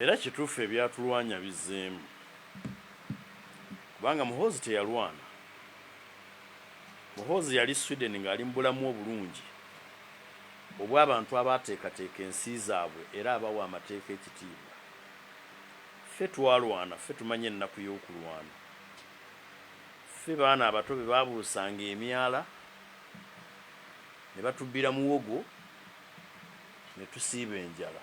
Era kituufu ebyatulwanya bizzeemu kubanga Muhoozi teyalwana. Muhoozi yali Sweden ng'ali mu bulamu obulungi obw'abantu abaateekateeka ensi zaabwe era abawa amateeka ekitiibwa. Ffe twalwana, ffe tumanyi ennaku y'okulwana. Ffe baana abato be baabuusanga emyala ne batubbira muwogo ne tusiiba enjala.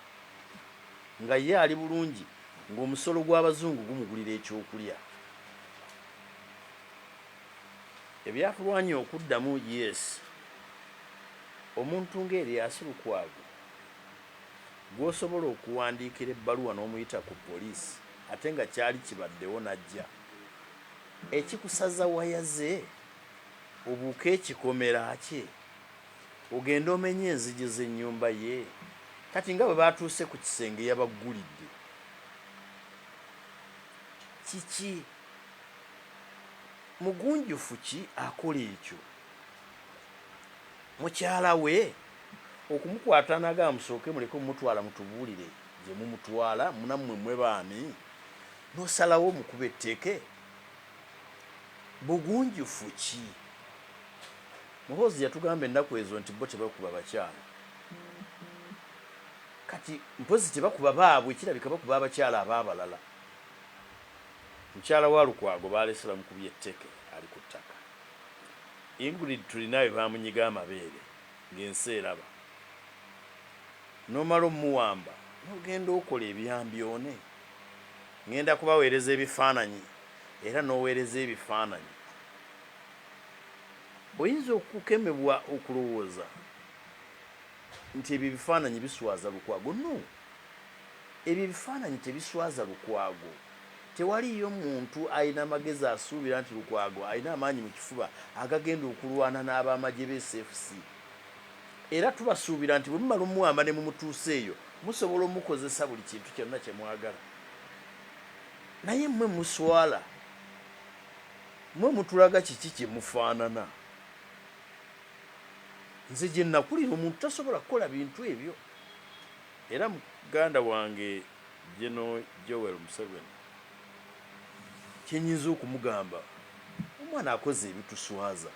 Nga ye ali bulungi ng'omusolo gw'abazungu gumugulira ekyokulya. Ebyatulwanya okuddamu yes. Omuntu ng'Erias Lukwago gw'osobola okuwandiikira ebbaluwa n'omuyita ku poliisi ate nga kyali kibaddewo n'ajja, ekikusaza waya ze obuuke ekikomera kye ogenda omenye enzigi z'ennyumba ye, kati nga bwe baatuuse ku kisenge yabaggulidde. Kiki mugunjufu ki akola ekyo? Mukyala we okumukwata naga musooke muleke mumutwala mutubuulire gye mumutwala munammwe mwe baani n'osalawo mukuba etteke? Bugunjufu ki? Muhoozi yatugamba ennaku ezo nti bo tebakuba bakyala, kati mpozi tebakuba baabwe, kirabika bakuba abakyala ab'abalala. Mukyala wa Lukwago baalese bamukubye etteke ali ku ttaka. Ingrid tulinawe baamunyiga amabeere ng'ensi eraba. N'omala omuwamba n'ogenda okola ebyambyone. Ngenda kubaweereza ebifaananyi era n'oweereza ebifaananyi. Oyinza okukemebwa okulowooza nti ebyo ebifaananyi biswaza Lukwago. No, ebyo ebifaananyi tebiswaza Lukwago. Tewaliyo muntu alina amagezi asuubira nti Lukwago alina amaanyi mu kifuba agagenda okulwana n'ab'amagye b'SFC. Era tubasuubira nti bwe mumala omuwamba ne mumutuusa eyo musobola omukozesa buli kintu kyonna kye mwagala. Naye mmwe muswala, mmwe mutulaga kiki kye mufaanana. Nze gye nakulira omuntu tasobola kukola bintu ebyo. Era muganda wange General Joel Museveni kyenyinza okumugamba, omwana akoze ebituswaza,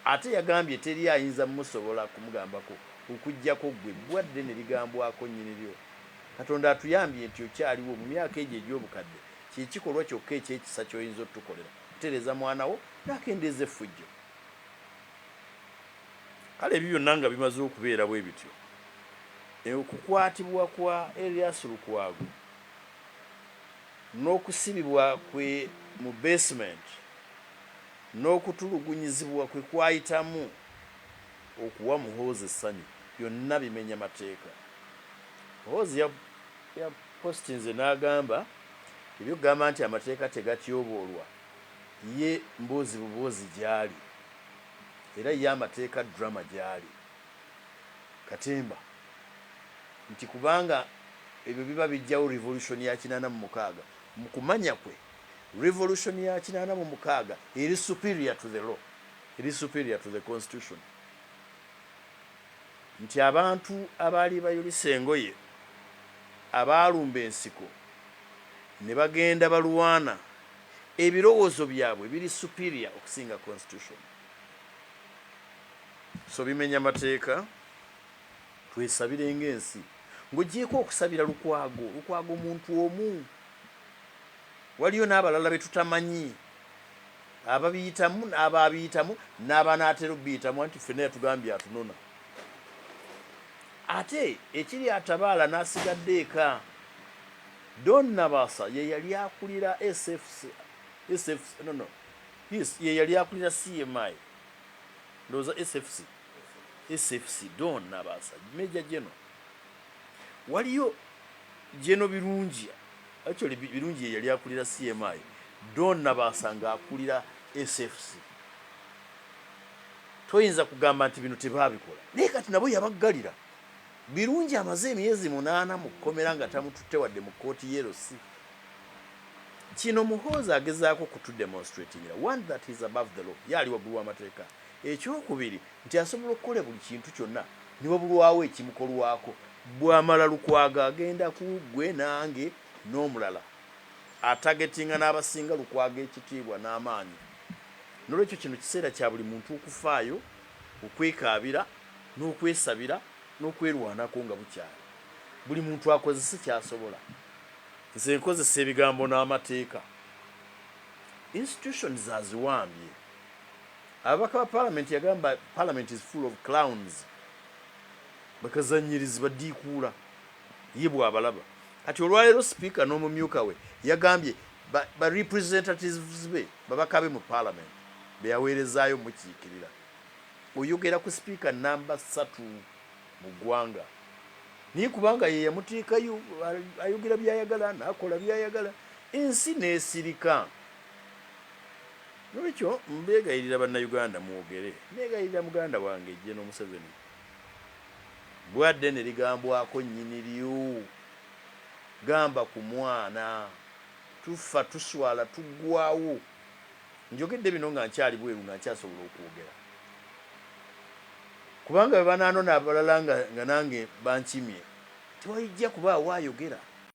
ate yagambye teri ayinza musobola kumugambako okuggyako gwe bwadde ne ligambwako nnyiniryo. Katonda atuyambye nti okyaliwo mu myaka egyo egy'obukadde, kyekikolwa kyokka ekyekisa ky'oyinza otukolera, kutereeza mwana wo n'akendeeza effujjo. Kale ebyo byonna nga bimaze okubeera bwe bityo, okukwatibwa kwa Erias Lukwago n'okusibibwa kwe mu basement n'okutulugunyizibwa kwe kwayitamu okuwa Muhoozi essanyu byonna bimenya mateeka. Muhoozi ya postinze n'agamba ebyokugamba nti amateeka tegatyoboolwa, ye mboozi buboozi gy'ali era ye amateeka drama gy'ali. Katemba nti kubanga ebyo biba bijjawo revolution ya 86 mu kumanya kwe revolution ya 86 eri superior to the law, eri superior to the constitution. Nti abantu abaali bayulisa engoye abaalumba ensiko ne bagenda balwana, ebirowoozo byabwe biri superior okusinga constitution. So bimenya mateeka, twesabire ng'ensi. Ng'ogyeko okusabira Lukwago muntu omu. Waliyo n'abalala be tutamanyi ababiyitamu n'abaabiyitamu n'abanaatera obbiyitamu anti ffenna yatugambye atunona. Ate ekiri atabaala n'asigadde eka, Don Nabasa ye yali akulira ye yali akulira CMI, ndowooza SFC Don Nabasa Major General. Waliyo General Birungi, actually Birungi ye yali akulira CMI, Don Nabasa ng'akulira SFC. Toyinza kugamba nti bino tebaabikola, naye kati nabo yabaggalira. Birungi amaze emyezi 8 mu kkomera nga tamututte wadde mu kkooti y'erosi. Kino Muhoozi agezaako kutudemonstratingira, one that is above the law, yali waggulu w'amateeka. Ekyokubiri nti asobola okukola buli kintu kyonna ne wabulwawo ekimukolwako. Bw'amala Lukwago agenda ku gwe nange n'omulala atagetinga n'abasinga lukwaga ekitiibwa n'amaanyi. Nolwekyo kino kiseera kya buli muntu okufaayo, okwekaabira n'okwesabira n'okwerwanako nga bukyali. Buli muntu akozese kyasobola. Nze nkozesa ebigambo n'amateeka. Institutions aziwambye. Ababaka ba parliament yagamba parliament is full of clowns. Bakazanyirizi badiikuula ye bw'abalaba. Kati olwaleero speaker n'omumyuka we yagambye ba representatives be babaka be mu parliament be yaweerezaayo mukiikirira. Oyogera ku speaker namba 3 mu ggwanga. Niye kubanga ye yamutiikayo ayogera byayagala n'akola byayagala. Ensi n'esirika. Nolwekyo mbeegayirira bannayuganda mwogere. Neegayirira muganda wange Gen. Museveni. Bwadde ne ligambwako nnyini lyo. Gamba ku mwana. Tufa tuswala tuggwawo. Njogedde bino nga nkyali bweru nga nkyasobola okwogera. Kubanga bwe banaanona abalala nga nange bankimye. Tewajja kubaawo ayogera.